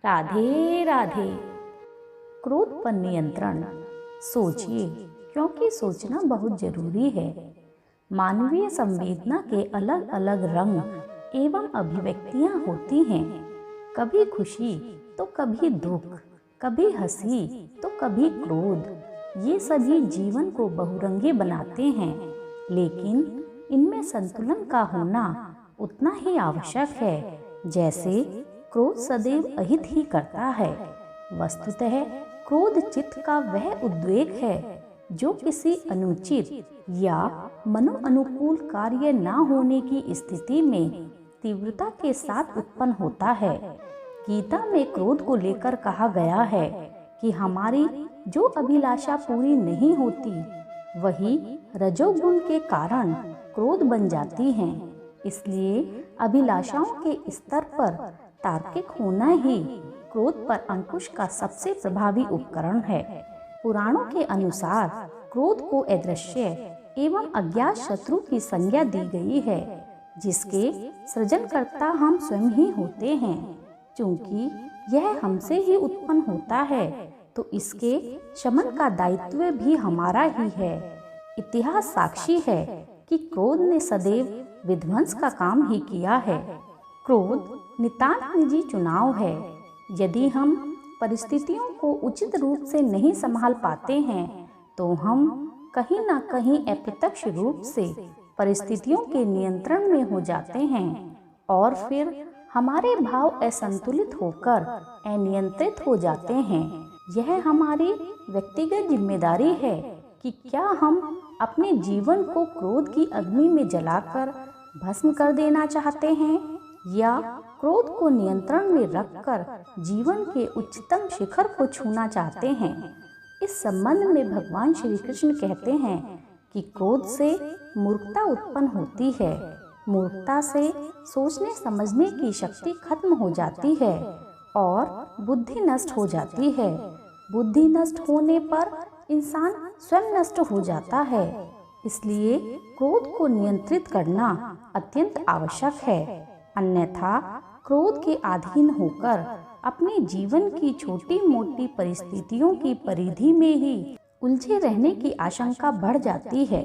राधे राधे। क्रोध पर नियंत्रण। सोचिए, क्योंकि सोचना बहुत जरूरी है। मानवीय संवेदना के अलग अलग रंग एवं अभिव्यक्तियां होती हैं। कभी खुशी तो कभी दुख, कभी हंसी तो कभी क्रोध। ये सभी जीवन को बहुरंगी बनाते हैं, लेकिन इनमें संतुलन का होना उतना ही आवश्यक है जैसे क्रोध सदैव अहित ही करता है। वस्तुतः क्रोध चित्त का वह उद्वेग है जो किसी अनुचित या मनोअनुकूल कार्य न होने की स्थिति में तीव्रता के साथ उत्पन्न होता है। गीता में क्रोध को लेकर कहा गया है कि हमारी जो अभिलाषा पूरी नहीं होती वही रजोगुण के कारण क्रोध बन जाती हैं। इसलिए अभिलाषाओं के स्तर पर तार्किक होना ही क्रोध पर अंकुश का सबसे प्रभावी उपकरण है। पुराणों के अनुसार क्रोध को अदृश्य एवं अज्ञात शत्रु की संज्ञा दी गई है, जिसके सृजनकर्ता हम स्वयं ही होते हैं। चूंकि यह हमसे ही उत्पन्न होता है तो इसके शमन का दायित्व भी हमारा ही है। इतिहास साक्षी है कि क्रोध ने सदैव विध्वंस का काम ही किया है। क्रोध नितांत निजी चुनाव है। यदि हम परिस्थितियों को उचित रूप से नहीं संभाल पाते हैं तो हम कहीं न कहीं अप्रत्यक्ष रूप से परिस्थितियों के नियंत्रण में हो जाते हैं और फिर हमारे भाव असंतुलित होकर अनियंत्रित हो जाते हैं। यह हमारी व्यक्तिगत जिम्मेदारी है कि क्या हम अपने जीवन को क्रोध की अग्नि में जलाकर भस्म कर देना चाहते हैं या क्रोध को नियंत्रण में रखकर जीवन के उच्चतम शिखर को छूना चाहते हैं। इस संबंध में भगवान श्री कृष्ण कहते हैं कि क्रोध से मूर्खता उत्पन्न होती है। मूर्खता से सोचने समझने की शक्ति खत्म हो जाती है और बुद्धि नष्ट हो जाती है। बुद्धि नष्ट होने पर इंसान स्वयं नष्ट हो जाता है। इसलिए क्रोध को नियंत्रित करना अत्यंत आवश्यक है, अन्यथा क्रोध के अधीन होकर अपने जीवन की छोटी मोटी परिस्थितियों की परिधि में ही उलझे रहने की आशंका बढ़ जाती है,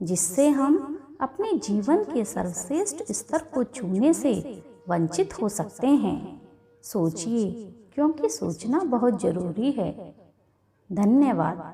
जिससे हम अपने जीवन के सर्वश्रेष्ठ स्तर को छूने से वंचित हो सकते हैं। सोचिए, क्योंकि सोचना बहुत जरूरी है। धन्यवाद।